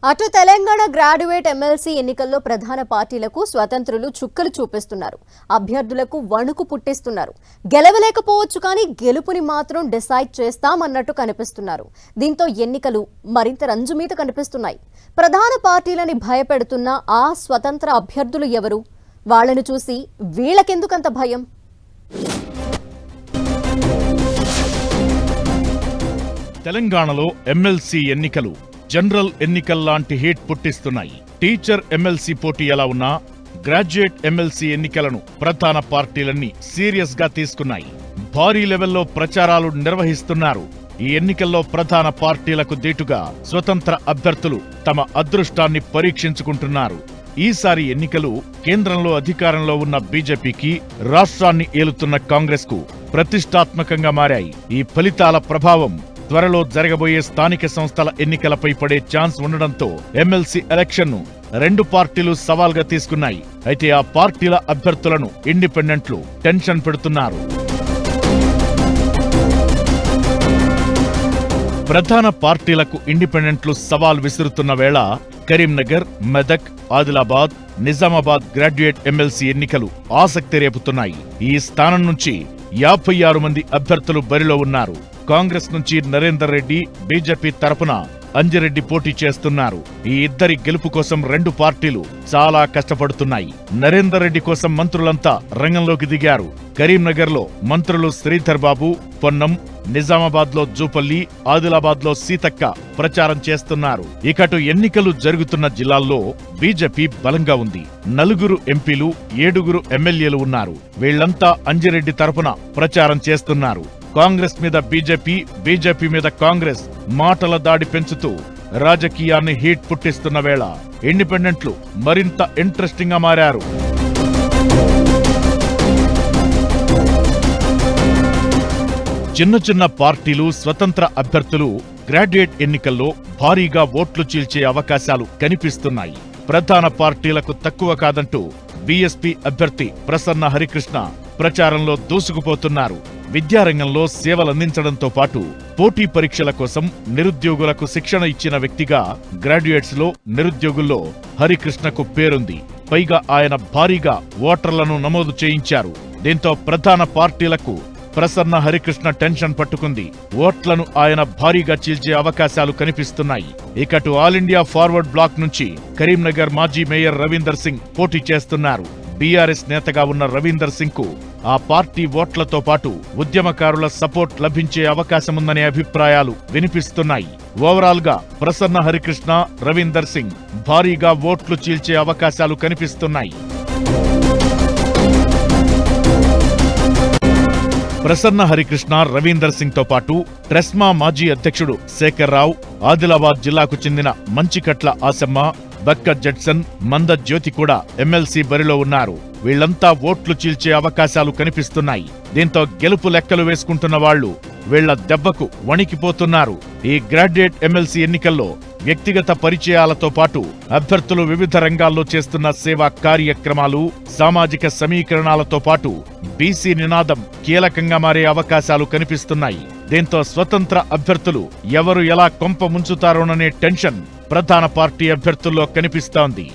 అటు Telangana graduate MLC ఎన్నికల్లో ప్రధాన పార్టీలకు స్వతంత్రులు చుక్కలు చూపిస్తున్నారు. అభ్యర్థులకు వణుకు పుట్టిస్తున్నారు. గెలవలేకపోవచ్చు కానీ గెలుపుని మాత్రం డిసైడ్ చేస్తామన్నట్టు కనిపిస్తున్నారు. దీంతో ఎన్నికలు మరింత రంజు మీద కనిపిస్తున్నాయి. ప్రధాన పార్టీలని భయపెడుతున్న ఆ స్వతంత్ర అభ్యర్థులు ఎవరు? వాళ్ళను చూసి వీళ్ళకెందుకంత భయం? తెలంగాణలో ఎమ్మెల్సీ ఎన్నికలు జనరల్ ఎన్నికల్లాంటి హీట్ పుట్టిస్తున్నాయి. టీచర్ ఎమ్మెల్సీ పోటీ ఎలా ఉన్నా గ్రాడ్యుయేట్ ఎమ్మెల్సీ ఎన్నికలను ప్రధాన పార్టీలన్నీ సీరియస్ గా తీసుకున్నాయి. భారీ లెవెల్లో ప్రచారాలు నిర్వహిస్తున్నారు. ఈ ఎన్నికల్లో ప్రధాన పార్టీలకు దీటుగా స్వతంత్ర అభ్యర్థులు తమ అదృష్టాన్ని పరీక్షించుకుంటున్నారు. ఈసారి ఎన్నికలు కేంద్రంలో అధికారంలో ఉన్న బీజేపీకి, రాష్ట్రాన్ని ఏలుతున్న కాంగ్రెస్ కు ప్రతిష్టాత్మకంగా మారాయి. ఈ ఫలితాల ప్రభావం త్వరలో జరగబోయే స్థానిక సంస్థల ఎన్నికలపై పడే ఛాన్స్ ఉండడంతో ఎమ్మెల్సీ ఎలక్షన్ ను రెండు పార్టీలు సవాల్గా తీసుకున్నాయి. అయితే ఆ పార్టీల అభ్యర్థులను ఇండిపెండెంట్లు టెన్షన్ పెడుతున్నారు. ప్రధాన పార్టీలకు ఇండిపెండెంట్లు సవాల్ విసురుతున్న వేళ కరీంనగర్, మెదక్, ఆదిలాబాద్, నిజామాబాద్ గ్రాడ్యుయేట్ ఎమ్మెల్సీ ఎన్నికలు ఆసక్తి రేపుతున్నాయి. ఈ స్థానం నుంచి 56 మంది అభ్యర్థులు బరిలో ఉన్నారు. కాంగ్రెస్ నుంచి నరేందర్ రెడ్డి, బీజేపీ తరపున అంజిరెడ్డి పోటీ చేస్తున్నారు. ఈ ఇద్దరి గెలుపు కోసం రెండు పార్టీలు చాలా కష్టపడుతున్నాయి. నరేందర్ రెడ్డి కోసం మంత్రులంతా రంగంలోకి దిగారు. కరీంనగర్ లో మంత్రులు శ్రీధర్ బాబు, పొన్నం, నిజామాబాద్ లో జూపల్లి, ఆదిలాబాద్ లో సీతక్క ప్రచారం చేస్తున్నారు. ఇకటు ఎన్నికలు జరుగుతున్న జిల్లాల్లో బీజేపీ బలంగా ఉంది. 4 ఎంపీలు, 7 ఎమ్మెల్యేలు ఉన్నారు. వీళ్లంతా అంజిరెడ్డి తరపున ప్రచారం చేస్తున్నారు. కాంగ్రెస్ మీద బీజేపీ, బీజేపీ మీద కాంగ్రెస్ మాటల దాడి పెంచుతూ రాజకీయాన్ని హీట్ పుట్టిస్తున్న వేళ ఇండిపెండెంట్లు మరింత ఇంట్రెస్టింగ్ గా మారారు. చిన్న చిన్న పార్టీలు, స్వతంత్ర అభ్యర్థులు గ్రాడ్యుయేట్ ఎన్నికల్లో భారీగా ఓట్లు చీల్చే అవకాశాలు కనిపిస్తున్నాయి. ప్రధాన పార్టీలకు తక్కువ కాదంటూ బీఎస్పీ అభ్యర్థి ప్రసన్న హరికృష్ణ ప్రచారంలో దూసుకుపోతున్నారు. విద్యారంగంలో సేవలందించడంతో పాటు పోటీ పరీక్షల కోసం నిరుద్యోగులకు శిక్షణ ఇచ్చిన వ్యక్తిగా గ్రాడ్యుయేట్స్ లో, నిరుద్యోగుల్లో హరికృష్ణకు పేరుంది. పైగా ఆయన భారీగా ఓటర్లను నమోదు చేయించారు. దీంతో ప్రధాన పార్టీలకు ప్రసన్న హరికృష్ణ టెన్షన్ పట్టుకుంది. ఓట్లను ఆయన భారీగా చీల్చే అవకాశాలు కనిపిస్తున్నాయి. ఇకటు ఆల్ ఇండియా ఫార్వర్డ్ బ్లాక్ నుంచి కరీంనగర్ మాజీ మేయర్ రవీందర్ సింగ్ పోటీ చేస్తున్నారు. బీఆర్ఎస్ నేతగా ఉన్న రవీందర్ సింగ్ కు ఆ పార్టీ ఓట్లతో పాటు ఉద్యమకారుల సపోర్ట్ లభించే అవకాశముందనే అభిప్రాయాలు వినిపిస్తున్నాయి. ఓవరాల్ గా ప్రసన్న హరికృష్ణ, రవీందర్ సింగ్ భారీగా ఓట్లు చీల్చే అవకాశాలు కనిపిస్తున్నాయి. ప్రసన్న హరికృష్ణ, రవీందర్ సింగ్ తో పాటు ట్రెస్మా మాజీ అధ్యక్షుడు శేఖర్ రావు, ఆదిలాబాద్ జిల్లాకు చెందిన మంచికట్ల ఆసమ్మ, బక్క జడ్సన్, మంద జ్యోతి కూడా ఎమ్మెల్సీ బరిలో ఉన్నారు. వీళ్లంతా ఓట్లు చీల్చే అవకాశాలు కనిపిస్తున్నాయి. దీంతో గెలుపు లెక్కలు వేసుకుంటున్న వాళ్లు వీళ్ల దెబ్బకు వణికిపోతున్నారు. ఈ గ్రాడ్యుయేట్ ఎమ్మెల్సీ ఎన్నికల్లో వ్యక్తిగత పరిచయాలతో పాటు అభ్యర్థులు వివిధ రంగాల్లో చేస్తున్న సేవా కార్యక్రమాలు, సామాజిక సమీకరణాలతో పాటు బీసీ నినాదం కీలకంగా మారే అవకాశాలు కనిపిస్తున్నాయి. దీంతో స్వతంత్ర అభ్యర్థులు ఎవరు ఎలా కొంప ముంచుతారోననే టెన్షన్ ప్రధాన పార్టీ అభ్యర్థుల్లో కనిపిస్తోంది.